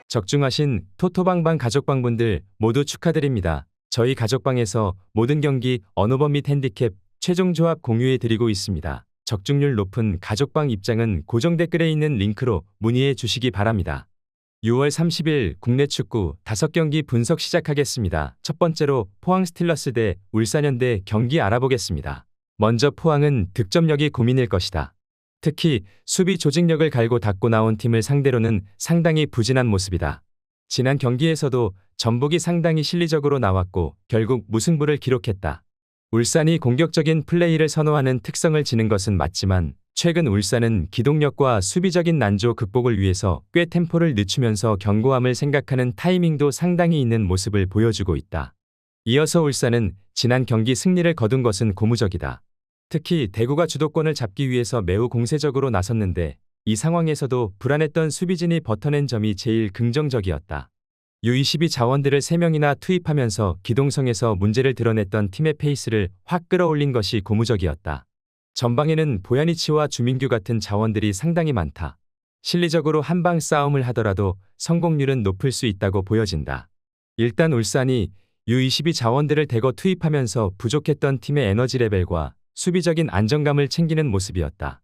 적중하신 토토방방 가족방분들 모두 축하드립니다. 저희 가족방에서 모든 경기, 언어범 및 핸디캡, 최종 조합 공유해 드리고 있습니다. 적중률 높은 가족방 입장은 고정 댓글에 있는 링크로 문의해 주시기 바랍니다. 6월 30일 국내 축구 5경기 분석 시작하겠습니다. 첫 번째로 포항 스틸러스 대 울산현대 경기 알아보겠습니다. 먼저 포항은 득점력이 고민일 것이다. 특히 수비 조직력을 갈고 닦고 나온 팀을 상대로는 상당히 부진한 모습이다. 지난 경기에서도 전북이 상당히 실리적으로 나왔고 결국 무승부를 기록했다. 울산이 공격적인 플레이를 선호하는 특성을 지닌 것은 맞지만 최근 울산은 기동력과 수비적인 난조 극복을 위해서 꽤 템포를 늦추면서 견고함을 생각하는 타이밍도 상당히 있는 모습을 보여주고 있다. 이어서 울산은 지난 경기 승리를 거둔 것은 고무적이다. 특히 대구가 주도권을 잡기 위해서 매우 공세적으로 나섰는데 이 상황에서도 불안했던 수비진이 버텨낸 점이 제일 긍정적이었다. U22 자원들을 3명이나 투입하면서 기동성에서 문제를 드러냈던 팀의 페이스를 확 끌어올린 것이 고무적이었다. 전방에는 보야니치와 주민규 같은 자원들이 상당히 많다. 실리적으로 한방 싸움을 하더라도 성공률은 높을 수 있다고 보여진다. 일단 울산이 U22 자원들을 대거 투입하면서 부족했던 팀의 에너지 레벨과 수비적인 안정감을 챙기는 모습이었다.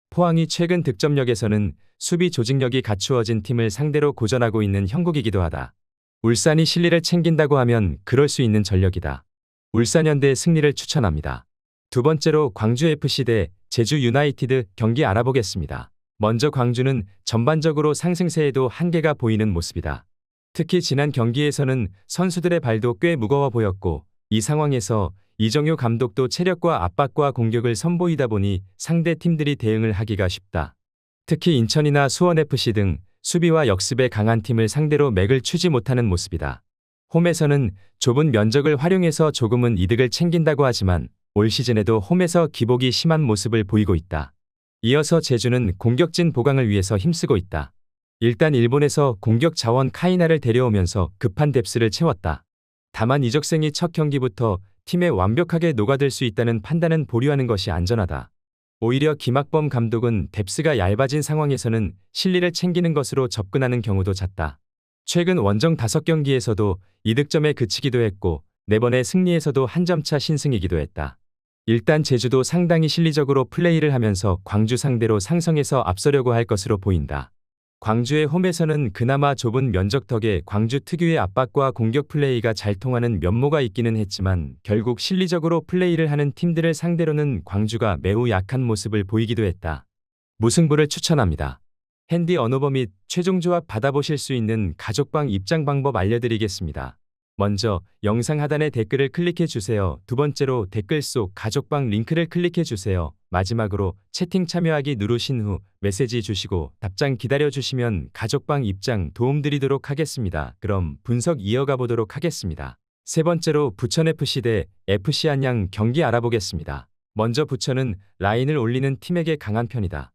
포항이 최근 득점력에서는 수비 조직력이 갖추어진 팀을 상대로 고전하고 있는 형국이기도 하다. 울산이 실리를 챙긴다고 하면 그럴 수 있는 전력이다. 울산현대의 승리를 추천합니다. 두 번째로 광주FC 대 제주 유나이티드 경기 알아보겠습니다. 먼저 광주는 전반적으로 상승세에도 한계가 보이는 모습이다. 특히 지난 경기에서는 선수들의 발도 꽤 무거워 보였고 이 상황에서 이정효 감독도 체력과 압박과 공격을 선보이다 보니 상대 팀들이 대응을 하기가 쉽다. 특히 인천이나 수원FC 등 수비와 역습에 강한 팀을 상대로 맥을 추지 못하는 모습이다. 홈에서는 좁은 면적을 활용해서 조금은 이득을 챙긴다고 하지만 올 시즌에도 홈에서 기복이 심한 모습을 보이고 있다. 이어서 제주는 공격진 보강을 위해서 힘쓰고 있다. 일단 일본에서 공격 자원 카이나를 데려오면서 급한 뎁스를 채웠다. 다만 이적생이 첫 경기부터 팀에 완벽하게 녹아들 수 있다는 판단은 보류하는 것이 안전하다. 오히려 김학범 감독은 뎁스가 얇아진 상황에서는 실리를 챙기는 것으로 접근하는 경우도 잦다. 최근 원정 5경기에서도 2득점에 그치기도 했고 4번의 승리에서도 한 점차 신승이기도 했다. 일단 제주도 상당히 실리적으로 플레이를 하면서 광주 상대로 상성에서 앞서려고 할 것으로 보인다. 광주의 홈에서는 그나마 좁은 면적 덕에 광주 특유의 압박과 공격 플레이가 잘 통하는 면모가 있기는 했지만 결국 실리적으로 플레이를 하는 팀들을 상대로는 광주가 매우 약한 모습을 보이기도 했다. 무승부를 추천합니다. 핸디 언어버 및 최종 조합 받아보실 수 있는 가족방 입장 방법 알려드리겠습니다. 먼저 영상 하단의 댓글을 클릭해 주세요. 두 번째로 댓글 속 가족방 링크를 클릭해 주세요. 마지막으로 채팅 참여하기 누르신 후 메시지 주시고 답장 기다려 주시면 가족방 입장 도움드리도록 하겠습니다. 그럼 분석 이어가 보도록 하겠습니다. 세 번째로 부천FC 대 FC 안양 경기 알아보겠습니다. 먼저 부천은 라인을 올리는 팀에게 강한 편이다.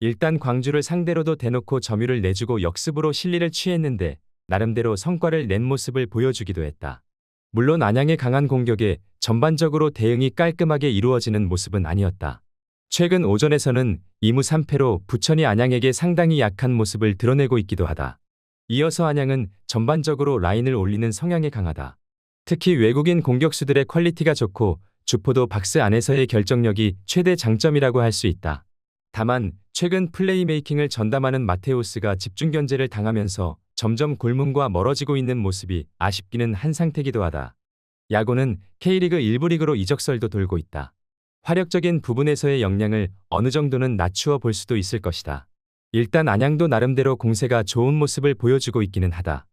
일단 광주를 상대로도 대놓고 점유를 내주고 역습으로 실리를 취했는데 나름대로 성과를 낸 모습을 보여주기도 했다. 물론 안양의 강한 공격에 전반적으로 대응이 깔끔하게 이루어지는 모습은 아니었다. 최근 오전에서는 2무 3패로 부천이 안양에게 상당히 약한 모습을 드러내고 있기도 하다. 이어서 안양은 전반적으로 라인을 올리는 성향이 강하다. 특히 외국인 공격수들의 퀄리티가 좋고 주포도 박스 안에서의 결정력이 최대 장점이라고 할 수 있다. 다만 최근 플레이메이킹을 전담하는 마테우스가 집중 견제를 당하면서 점점 골문과 멀어지고 있는 모습이 아쉽기는 한 상태이기도 하다. 야구는 K리그 1부 리그로 이적설도 돌고 있다. 화력적인 부분에서의 역량을 어느 정도는 낮추어 볼 수도 있을 것이다. 일단 안양도 나름대로 공세가 좋은 모습을 보여주고 있기는 하다.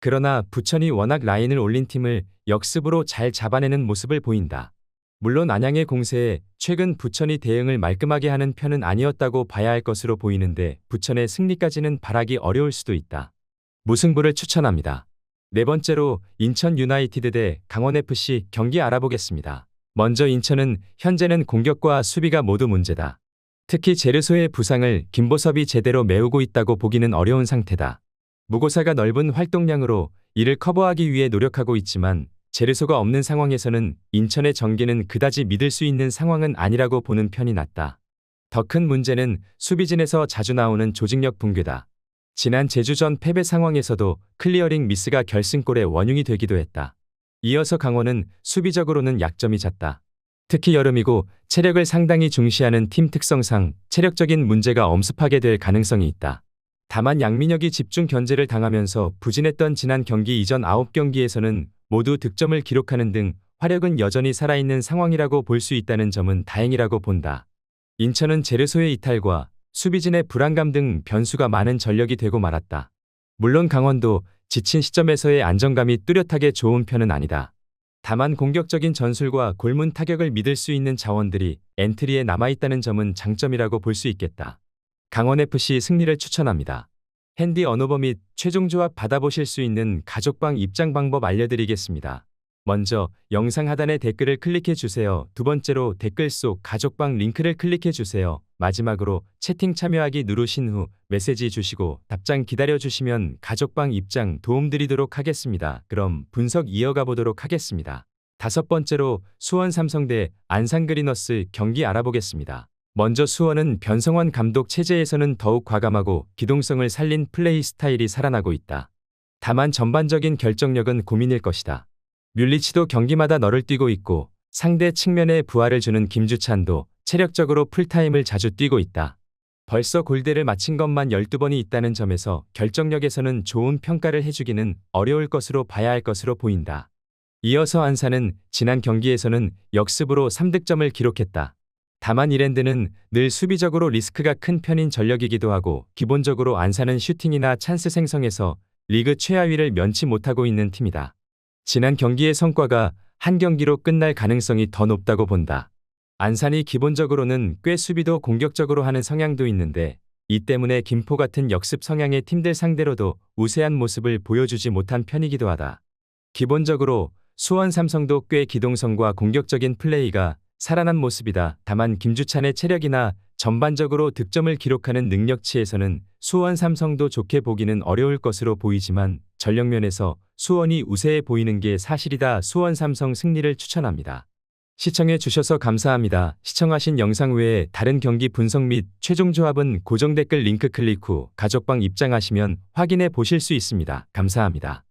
그러나 부천이 워낙 라인을 올린 팀을 역습으로 잘 잡아내는 모습을 보인다. 물론 안양의 공세에 최근 부천이 대응을 말끔하게 하는 편은 아니었다고 봐야 할 것으로 보이는데 부천의 승리까지는 바라기 어려울 수도 있다. 무승부를 추천합니다. 네 번째로 인천 유나이티드 대 강원FC 경기 알아보겠습니다. 먼저 인천은 현재는 공격과 수비가 모두 문제다. 특히 제르소의 부상을 김보섭이 제대로 메우고 있다고 보기는 어려운 상태다. 무고사가 넓은 활동량으로 이를 커버하기 위해 노력하고 있지만 제르소가 없는 상황에서는 인천의 전개는 그다지 믿을 수 있는 상황은 아니라고 보는 편이 낫다. 더 큰 문제는 수비진에서 자주 나오는 조직력 붕괴다. 지난 제주전 패배 상황에서도 클리어링 미스가 결승골의 원흉이 되기도 했다. 이어서 강원은 수비적으로는 약점이 잦다. 특히 여름이고 체력을 상당히 중시하는 팀 특성상 체력적인 문제가 엄습하게 될 가능성이 있다. 다만 양민혁이 집중 견제를 당하면서 부진했던 지난 경기 이전 9경기에서는 모두 득점을 기록하는 등 화력은 여전히 살아있는 상황이라고 볼 수 있다는 점은 다행이라고 본다. 인천은 제르소의 이탈과 수비진의 불안감 등 변수가 많은 전력이 되고 말았다. 물론 강원도 지친 시점에서의 안정감이 뚜렷하게 좋은 편은 아니다. 다만 공격적인 전술과 골문 타격을 믿을 수 있는 자원들이 엔트리에 남아있다는 점은 장점이라고 볼 수 있겠다. 강원FC 승리를 추천합니다. 핸디 언어버 및 최종 조합 받아보실 수 있는 가족방 입장 방법 알려드리겠습니다. 먼저 영상 하단의 댓글을 클릭해 주세요. 두 번째로 댓글 속 가족방 링크를 클릭해 주세요. 마지막으로 채팅 참여하기 누르신 후 메시지 주시고 답장 기다려 주시면 가족방 입장 도움드리도록 하겠습니다. 그럼 분석 이어가 보도록 하겠습니다. 다섯 번째로 수원 삼성 대 안산 그리너스 경기 알아보겠습니다. 먼저 수원은 변성환 감독 체제에서는 더욱 과감하고 기동성을 살린 플레이 스타일이 살아나고 있다. 다만 전반적인 결정력은 고민일 것이다. 뮬리치도 경기마다 너를 뛰고 있고 상대 측면에 부하를 주는 김주찬도 체력적으로 풀타임을 자주 뛰고 있다. 벌써 골대를 맞힌 것만 12번이 있다는 점에서 결정력에서는 좋은 평가를 해주기는 어려울 것으로 봐야 할 것으로 보인다. 이어서 안산은 지난 경기에서는 역습으로 3득점을 기록했다. 다만 이랜드는 늘 수비적으로 리스크가 큰 편인 전력이기도 하고 기본적으로 안산은 슈팅이나 찬스 생성에서 리그 최하위를 면치 못하고 있는 팀이다. 지난 경기의 성과가 한 경기로 끝날 가능성이 더 높다고 본다. 안산이 기본적으로는 꽤 수비도 공격적으로 하는 성향도 있는데 이 때문에 김포 같은 역습 성향의 팀들 상대로도 우세한 모습을 보여주지 못한 편이기도 하다. 기본적으로 수원 삼성도 꽤 기동성과 공격적인 플레이가 살아난 모습이다. 다만 김주찬의 체력이나 전반적으로 득점을 기록하는 능력치에서는 수원 삼성도 좋게 보기는 어려울 것으로 보이지만 전력면에서 수원이 우세해 보이는 게 사실이다. 수원 삼성 승리를 추천합니다. 시청해 주셔서 감사합니다. 시청하신 영상 외에 다른 경기 분석 및 최종 조합은 고정 댓글 링크 클릭 후 가족방 입장하시면 확인해 보실 수 있습니다. 감사합니다.